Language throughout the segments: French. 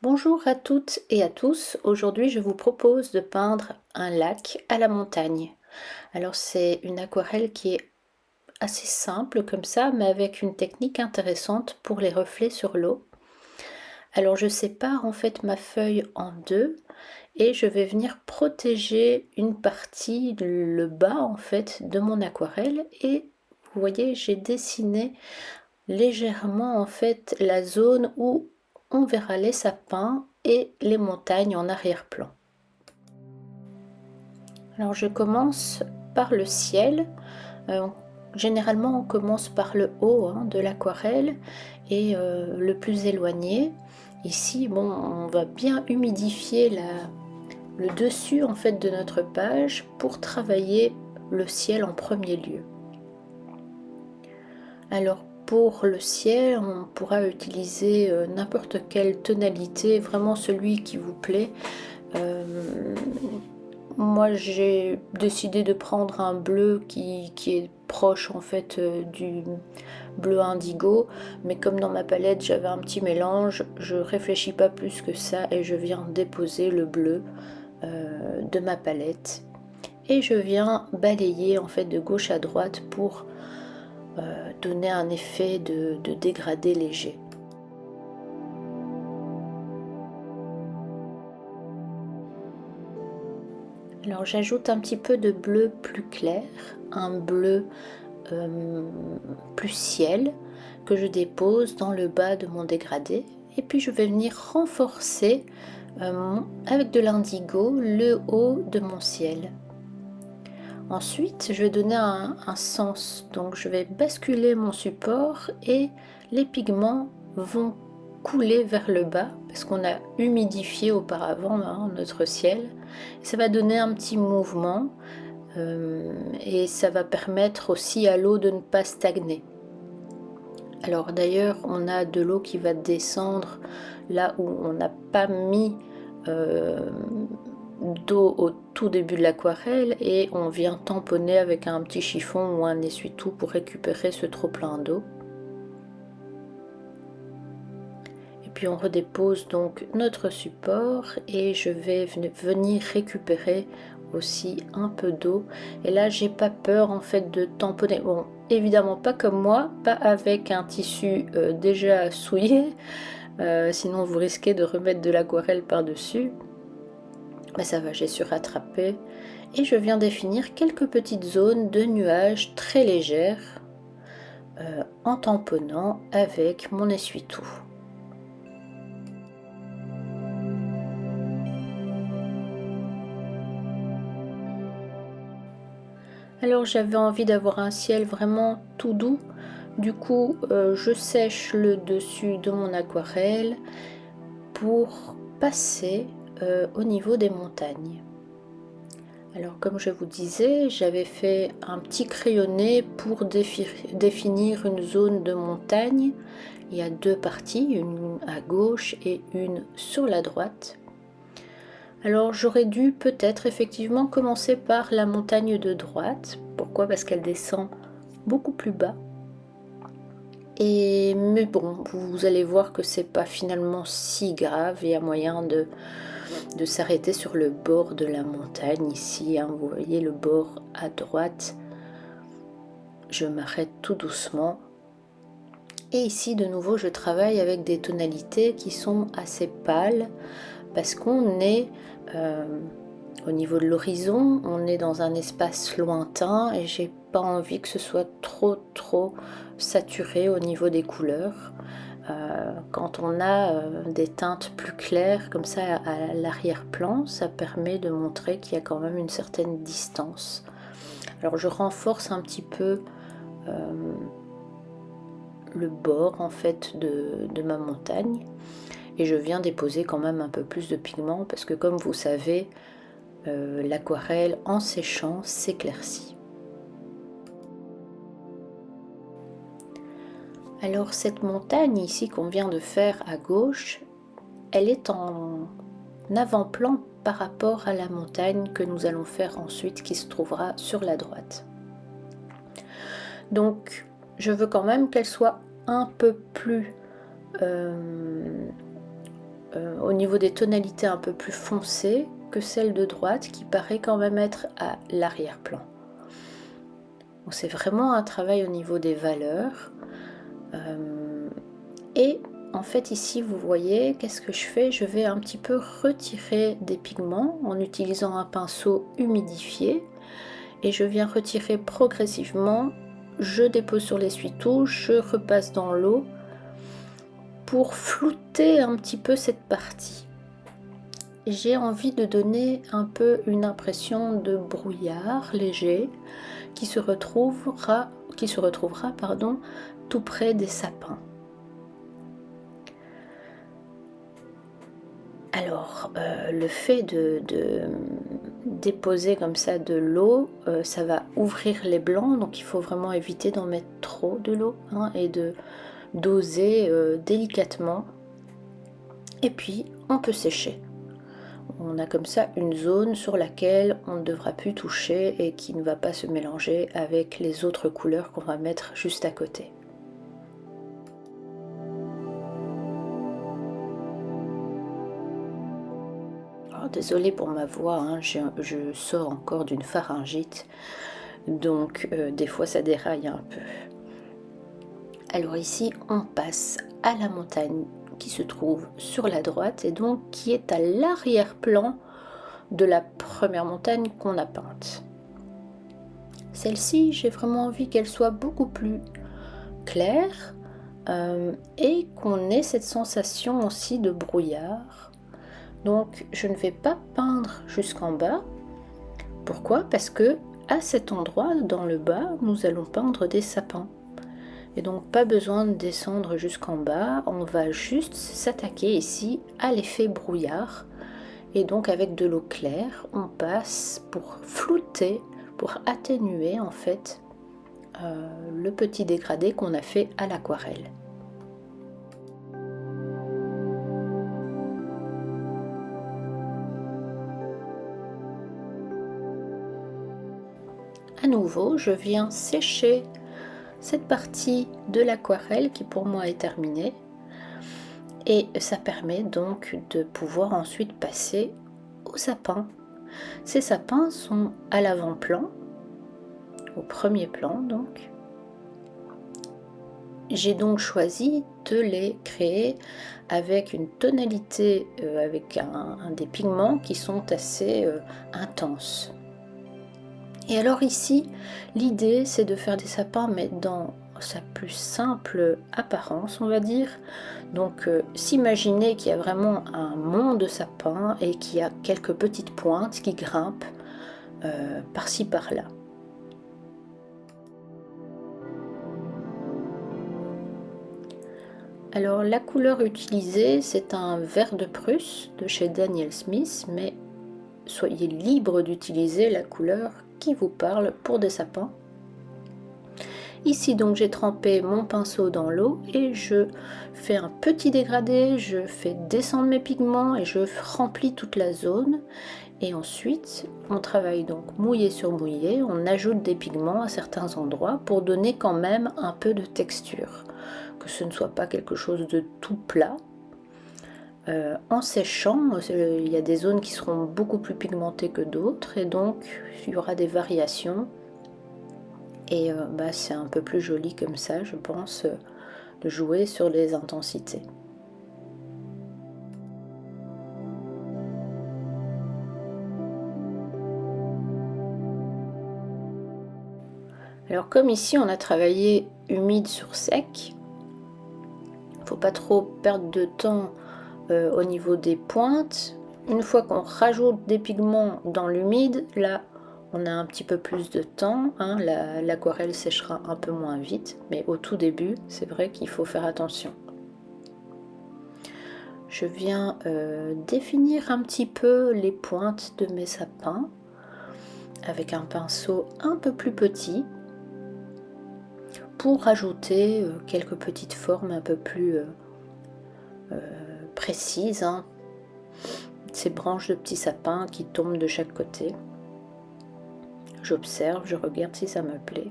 Bonjour à toutes et à tous, aujourd'hui je vous propose de peindre un lac à la montagne. Alors c'est une aquarelle qui est assez simple comme ça, mais avec une technique intéressante pour les reflets sur l'eau. Alors je sépare en fait ma feuille en deux et je vais venir protéger une partie, le bas en fait de mon aquarelle, et vous voyez j'ai dessiné légèrement en fait la zone où on verra les sapins et les montagnes en arrière-plan. Alors je commence par le ciel. Euh, Généralement on commence par le haut de l'aquarelle et le plus éloigné. Ici, bon, on va bien humidifier le dessus en fait de notre page pour travailler le ciel en premier lieu. Alors pour le ciel, on pourra utiliser n'importe quelle tonalité, vraiment celui qui vous plaît. Moi j'ai décidé de prendre un bleu qui est proche en fait du bleu indigo, mais comme dans ma palette j'avais un petit mélange, je réfléchis pas plus que ça et je viens déposer le bleu de ma palette et je viens balayer en fait de gauche à droite pour donner un effet de dégradé léger. Alors j'ajoute un petit peu de bleu plus clair, un bleu plus ciel, que je dépose dans le bas de mon dégradé, et puis je vais venir renforcer avec de l'indigo le haut de mon ciel. Ensuite je vais donner un sens, donc je vais basculer mon support et les pigments vont couler vers le bas parce qu'on a humidifié auparavant notre ciel. Ça va donner un petit mouvement et ça va permettre aussi à l'eau de ne pas stagner. Alors d'ailleurs on a de l'eau qui va descendre là où on n'a pas mis d'eau au tout début de l'aquarelle et on vient tamponner avec un petit chiffon ou un essuie-tout pour récupérer ce trop plein d'eau. Et puis on redépose donc notre support et je vais venir récupérer aussi un peu d'eau, et là j'ai pas peur en fait de tamponner. Bon, évidemment pas comme moi, pas avec un tissu déjà souillé, sinon vous risquez de remettre de l'aquarelle par dessus. Mais ça va, j'ai su rattraper et je viens définir quelques petites zones de nuages très légères en tamponnant avec mon essuie-tout. Alors j'avais envie d'avoir un ciel vraiment tout doux, du coup je sèche le dessus de mon aquarelle pour passer au niveau des montagnes. Alors comme je vous disais, j'avais fait un petit crayonné pour définir une zone de montagne. Il y a deux parties, une à gauche et une sur la droite. Alors j'aurais dû peut-être effectivement commencer par la montagne de droite. Pourquoi? Parce qu'elle descend beaucoup plus bas. Mais bon, vous allez voir que c'est pas finalement si grave. Il y a moyen de s'arrêter sur le bord de la montagne ici. Vous voyez le bord à droite. Je m'arrête tout doucement. Et ici de nouveau je travaille avec des tonalités qui sont assez pâles parce qu'on est au niveau de l'horizon, on est dans un espace lointain et j'ai pas envie que ce soit trop saturé au niveau des couleurs. Quand on a des teintes plus claires comme ça à l'arrière-plan, ça permet de montrer qu'il y a quand même une certaine distance. Alors je renforce un petit peu le bord en fait de ma montagne et je viens déposer quand même un peu plus de pigments parce que comme vous savez, l'aquarelle en séchant s'éclaircit. Alors cette montagne ici qu'on vient de faire à gauche, elle est en avant-plan par rapport à la montagne que nous allons faire ensuite qui se trouvera sur la droite. Donc je veux quand même qu'elle soit un peu plus au niveau des tonalités un peu plus foncées que celle de droite qui paraît quand même être à l'arrière-plan. C'est vraiment un travail au niveau des valeurs. Et en fait ici vous voyez qu'est-ce que je fais, je vais un petit peu retirer des pigments en utilisant un pinceau humidifié et je viens retirer progressivement, je dépose sur l'essuie-tout, je repasse dans l'eau pour flouter un petit peu cette partie. J'ai envie de donner un peu une impression de brouillard léger qui se retrouvera tout près des sapins. Alors, le fait de déposer comme ça de l'eau, ça va ouvrir les blancs, donc il faut vraiment éviter d'en mettre trop de l'eau hein, et de doser délicatement. Et puis, on peut sécher. On a comme ça une zone sur laquelle on ne devra plus toucher et qui ne va pas se mélanger avec les autres couleurs qu'on va mettre juste à côté. Désolée pour ma voix, hein, je sors encore d'une pharyngite, donc des fois ça déraille un peu. Alors ici, on passe à la montagne qui se trouve sur la droite et donc qui est à l'arrière-plan de la première montagne qu'on a peinte. Celle-ci, j'ai vraiment envie qu'elle soit beaucoup plus claire et qu'on ait cette sensation aussi de brouillard. Donc je ne vais pas peindre jusqu'en bas. Pourquoi? Parce que à cet endroit, dans le bas, nous allons peindre des sapins. Et donc pas besoin de descendre jusqu'en bas, on va juste s'attaquer ici à l'effet brouillard. Et donc avec de l'eau claire, on passe pour flouter, pour atténuer en fait le petit dégradé qu'on a fait à l'aquarelle. À nouveau, je viens sécher cette partie de l'aquarelle qui pour moi est terminée et ça permet donc de pouvoir ensuite passer aux sapins. Ces sapins sont à l'avant-plan, au premier plan donc. J'ai donc choisi de les créer avec une tonalité, avec un des pigments qui sont assez intenses. Et alors ici, l'idée c'est de faire des sapins mais dans sa plus simple apparence on va dire. Donc s'imaginer qu'il y a vraiment un mont de sapins et qu'il y a quelques petites pointes qui grimpent par-ci par-là. Alors la couleur utilisée c'est un vert de Prusse de chez Daniel Smith, mais soyez libre d'utiliser la couleur qui vous parle pour des sapins. Ici donc j'ai trempé mon pinceau dans l'eau et je fais un petit dégradé, je fais descendre mes pigments et je remplis toute la zone. Et ensuite on travaille donc mouillé sur mouillé, on ajoute des pigments à certains endroits pour donner quand même un peu de texture, que ce ne soit pas quelque chose de tout plat. En séchant, il y a des zones qui seront beaucoup plus pigmentées que d'autres et donc il y aura des variations et c'est un peu plus joli comme ça je pense de jouer sur les intensités. Alors comme ici on a travaillé humide sur sec, il ne faut pas trop perdre de temps au niveau des pointes. Une fois qu'on rajoute des pigments dans l'humide, là on a un petit peu plus de temps, hein, l'aquarelle séchera un peu moins vite, mais au tout début c'est vrai qu'il faut faire attention. Je viens définir un petit peu les pointes de mes sapins avec un pinceau un peu plus petit pour rajouter quelques petites formes un peu plus précises, hein. Ces branches de petits sapins qui tombent de chaque côté. J'observe, je regarde si ça me plaît.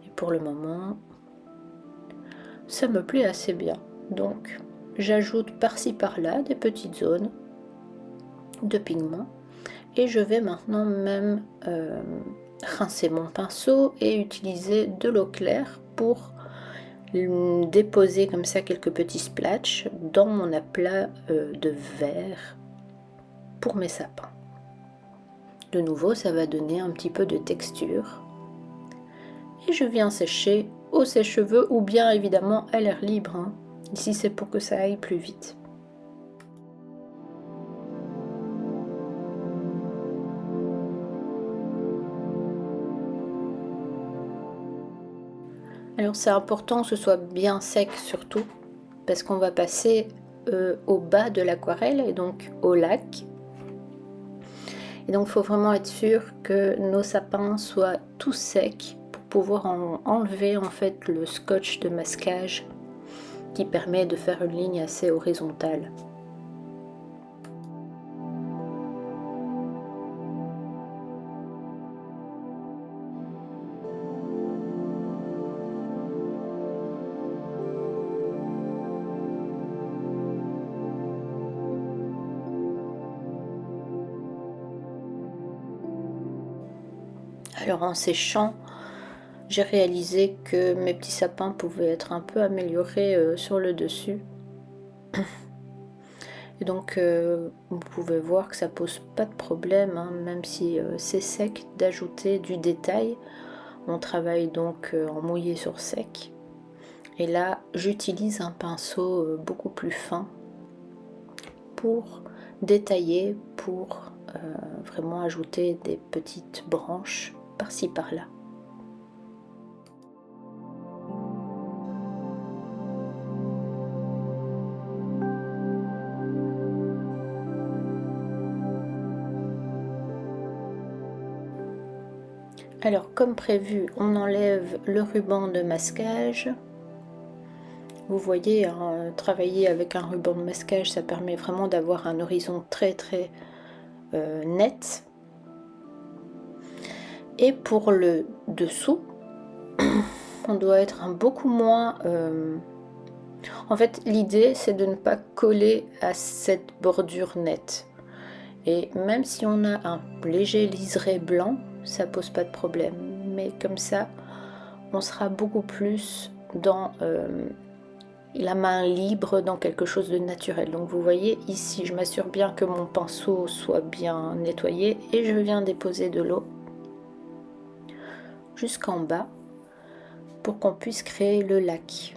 Et pour le moment, ça me plaît assez bien. Donc j'ajoute par-ci par-là des petites zones de pigments et je vais maintenant même rincer mon pinceau et utiliser de l'eau claire pour déposer comme ça quelques petits splatchs dans mon aplat de verre pour mes sapins. De nouveau, ça va donner un petit peu de texture. Et je viens sécher au sèche-cheveux ou bien évidemment à l'air libre, hein. Ici, c'est pour que ça aille plus vite. Alors c'est important que ce soit bien sec surtout, parce qu'on va passer au bas de l'aquarelle et donc au lac. Et donc il faut vraiment être sûr que nos sapins soient tout secs pour pouvoir enlever en fait le scotch de masquage qui permet de faire une ligne assez horizontale. Alors en séchant, j'ai réalisé que mes petits sapins pouvaient être un peu améliorés sur le dessus. Et donc vous pouvez voir que ça pose pas de problème, hein, même si c'est sec, d'ajouter du détail. On travaille donc en mouillé sur sec. Et là, j'utilise un pinceau beaucoup plus fin pour détailler, pour vraiment ajouter des petites branches par-ci par-là. Alors comme prévu, on enlève le ruban de masquage. Vous voyez, hein, travailler avec un ruban de masquage, ça permet vraiment d'avoir un horizon très net. Et pour le dessous, on doit être beaucoup moins... En fait, l'idée, c'est de ne pas coller à cette bordure nette. Et même si on a un léger liseré blanc, ça pose pas de problème. Mais comme ça, on sera beaucoup plus dans la main libre, dans quelque chose de naturel. Donc vous voyez ici, je m'assure bien que mon pinceau soit bien nettoyé et je viens déposer de l'eau jusqu'en bas pour qu'on puisse créer le lac.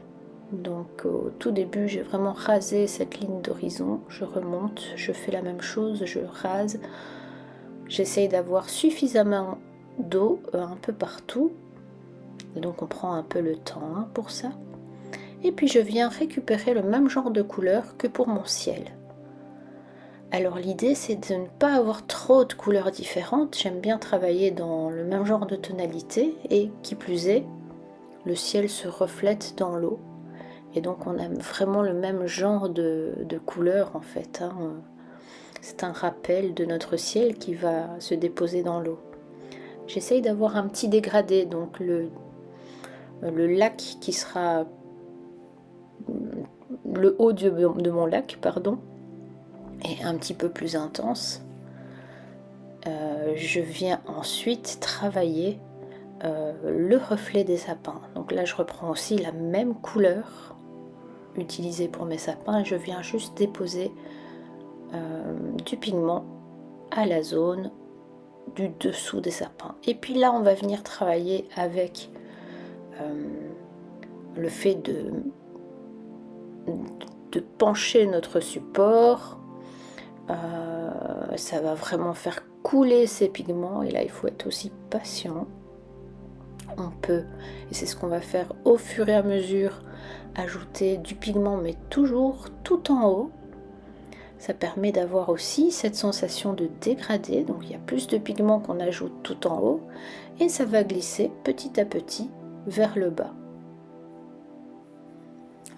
Donc au tout début, j'ai vraiment rasé cette ligne d'horizon, je remonte, je fais la même chose, je rase, j'essaye d'avoir suffisamment d'eau un peu partout, et donc on prend un peu le temps hein, pour ça. Et puis je viens récupérer le même genre de couleur que pour mon ciel. Alors l'idée c'est de ne pas avoir trop de couleurs différentes, j'aime bien travailler dans le même genre de tonalité et qui plus est, le ciel se reflète dans l'eau. Et donc on a vraiment le même genre de couleur en fait, hein. C'est un rappel de notre ciel qui va se déposer dans l'eau. J'essaye d'avoir un petit dégradé, donc le lac qui sera le haut de mon lac, pardon, est un petit peu plus intense. Je viens ensuite travailler le reflet des sapins. Donc là je reprends aussi la même couleur utilisée pour mes sapins et je viens juste déposer du pigment à la zone du dessous des sapins. Et puis là on va venir travailler avec le fait de pencher notre support. Ça va vraiment faire couler ces pigments et là il faut être aussi patient. On peut, et c'est ce qu'on va faire au fur et à mesure, ajouter du pigment mais toujours tout en haut. Ça permet d'avoir aussi cette sensation de dégradé, donc il y a plus de pigments qu'on ajoute tout en haut et ça va glisser petit à petit vers le bas.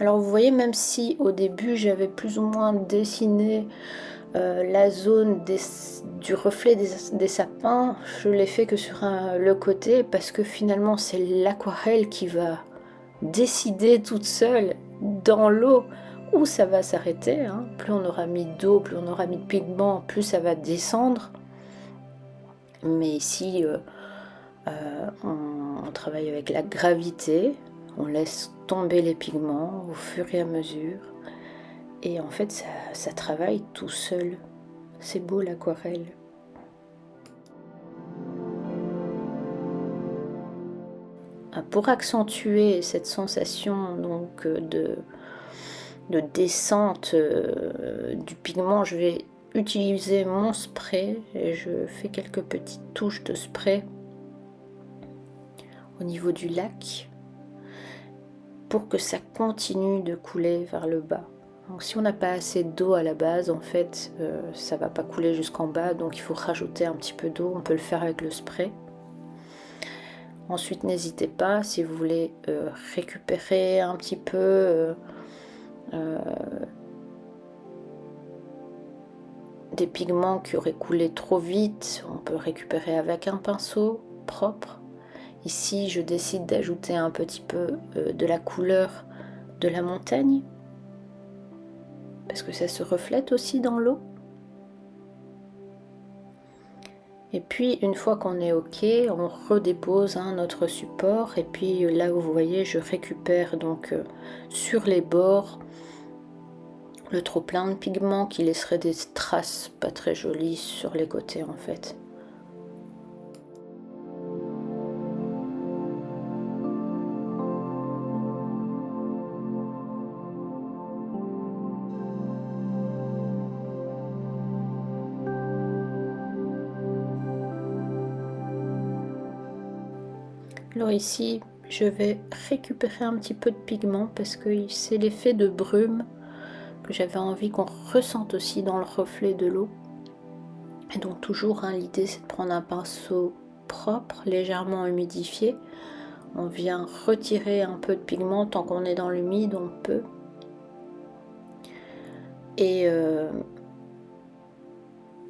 Alors vous voyez, même si au début j'avais plus ou moins dessiné la zone du reflet des sapins, je l'ai fait que sur le côté parce que finalement c'est l'aquarelle qui va décider toute seule dans l'eau où ça va s'arrêter, hein. Plus on aura mis d'eau, plus on aura mis de pigments, plus ça va descendre. Mais ici, on travaille avec la gravité, on laisse tomber les pigments au fur et à mesure. Et en fait, ça travaille tout seul. C'est beau l'aquarelle. Pour accentuer cette sensation donc de descente du pigment, je vais utiliser mon spray et je fais quelques petites touches de spray au niveau du lac pour que ça continue de couler vers le bas. Donc si on n'a pas assez d'eau à la base, en fait, ça va pas couler jusqu'en bas, donc il faut rajouter un petit peu d'eau. On peut le faire avec le spray. Ensuite, n'hésitez pas, si vous voulez récupérer un petit peu des pigments qui auraient coulé trop vite, on peut récupérer avec un pinceau propre. Ici, je décide d'ajouter un petit peu de la couleur de la montagne, parce que ça se reflète aussi dans l'eau. Et puis une fois qu'on est ok, on redépose notre support, et puis là où vous voyez, je récupère donc sur les bords le trop plein de pigments qui laisserait des traces pas très jolies sur les côtés en fait. Alors ici, je vais récupérer un petit peu de pigment parce que c'est l'effet de brume que j'avais envie qu'on ressente aussi dans le reflet de l'eau. Et donc toujours, l'idée c'est de prendre un pinceau propre, légèrement humidifié. On vient retirer un peu de pigment, tant qu'on est dans l'humide, on peut. Et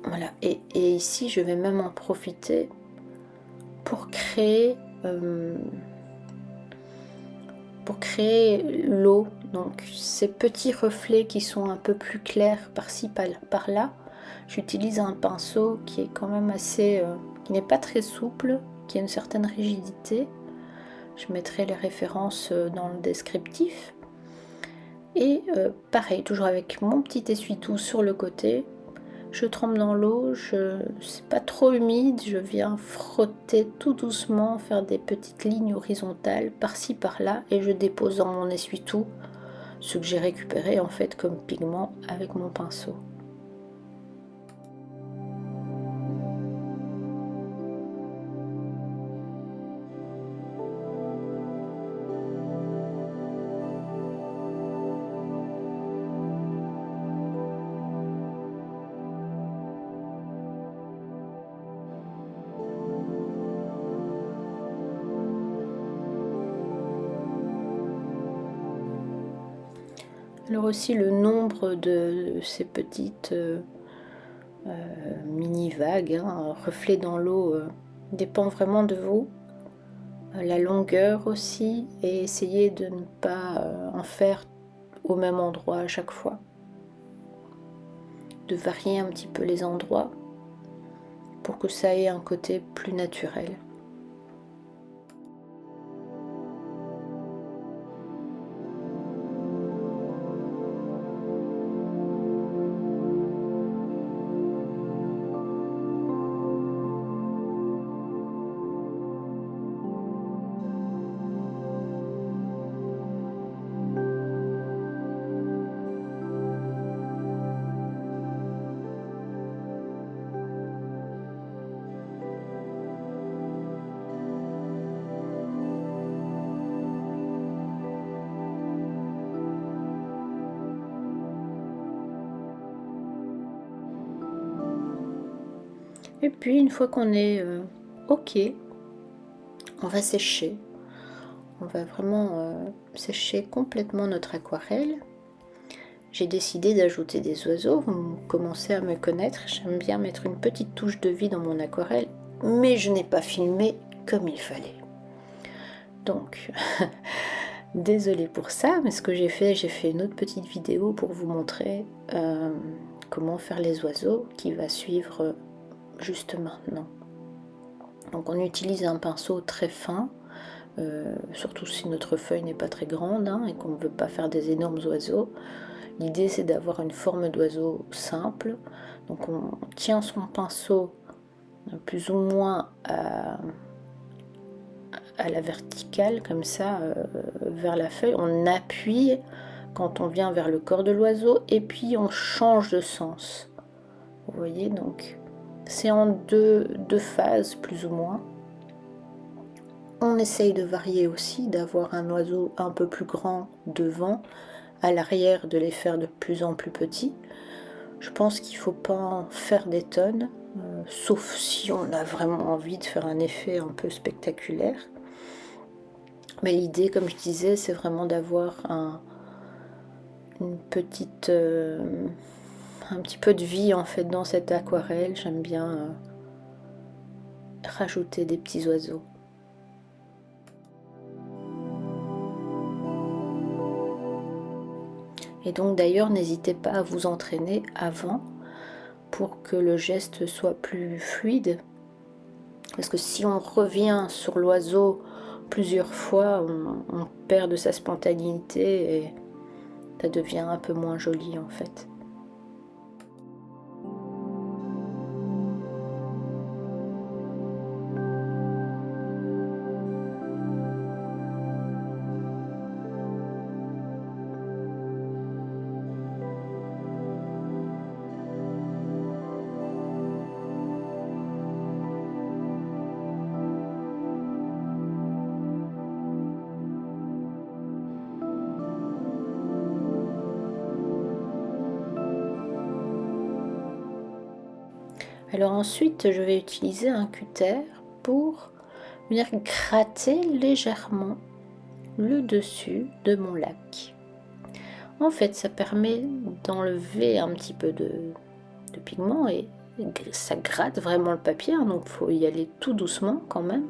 voilà. Et ici, je vais même en profiter pour créer l'eau, donc ces petits reflets qui sont un peu plus clairs par-ci par-là. J'utilise un pinceau qui est quand même assez, qui n'est pas très souple, qui a une certaine rigidité. Je mettrai les références dans le descriptif. Et pareil, toujours avec mon petit essuie-tout sur le côté. Je trempe dans l'eau, c'est pas trop humide, je viens frotter tout doucement, faire des petites lignes horizontales par-ci par-là, et je dépose dans mon essuie-tout ce que j'ai récupéré en fait comme pigment avec mon pinceau. Alors aussi le nombre de ces petites mini-vagues, reflets dans l'eau, dépend vraiment de vous. La longueur aussi, et essayez de ne pas en faire au même endroit à chaque fois. De varier un petit peu les endroits pour que ça ait un côté plus naturel. Et puis une fois qu'on est ok, on va sécher. On va vraiment sécher complètement notre aquarelle. J'ai décidé d'ajouter des oiseaux. Vous commencez à me connaître. J'aime bien mettre une petite touche de vie dans mon aquarelle, mais je n'ai pas filmé comme il fallait. Donc Désolée pour ça, mais ce que j'ai fait une autre petite vidéo pour vous montrer comment faire les oiseaux qui va suivre juste maintenant. Donc on utilise un pinceau très fin, surtout si notre feuille n'est pas très grande et qu'on ne veut pas faire des énormes oiseaux. L'idée c'est d'avoir une forme d'oiseau simple. Donc on tient son pinceau plus ou moins à la verticale comme ça vers la feuille. On appuie quand on vient vers le corps de l'oiseau et puis on change de sens. Vous voyez, donc c'est en deux phases plus ou moins. On essaye de varier aussi, d'avoir un oiseau un peu plus grand devant, à l'arrière de les faire de plus en plus petits. Je pense qu'il ne faut pas en faire des tonnes, sauf si on a vraiment envie de faire un effet un peu spectaculaire. Mais l'idée, comme je disais, c'est vraiment d'avoir une petite, un petit peu de vie en fait dans cette aquarelle. J'aime bien rajouter des petits oiseaux. Et donc d'ailleurs, n'hésitez pas à vous entraîner avant pour que le geste soit plus fluide. Parce que si on revient sur l'oiseau plusieurs fois, on perd de sa spontanéité et ça devient un peu moins joli en fait. Alors ensuite, je vais utiliser un cutter pour venir gratter légèrement le dessus de mon lac. En fait, ça permet d'enlever un petit peu de pigment et ça gratte vraiment le papier, donc il faut y aller tout doucement quand même.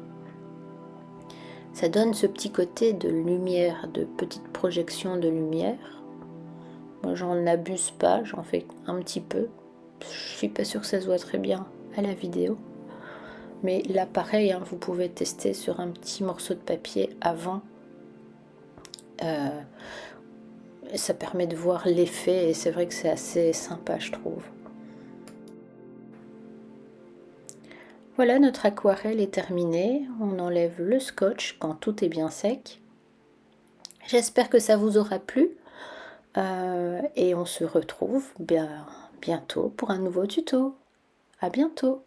Ça donne ce petit côté de lumière, de petite projection de lumière. Moi, j'en abuse pas, j'en fais un petit peu. Je suis pas sûre que ça se voit très bien à la vidéo. Mais là, pareil, vous pouvez tester sur un petit morceau de papier avant. Ça permet de voir l'effet et c'est vrai que c'est assez sympa, je trouve. Voilà, notre aquarelle est terminée. On enlève le scotch quand tout est bien sec. J'espère que ça vous aura plu. Et on se retrouve bientôt pour un nouveau tuto. À bientôt!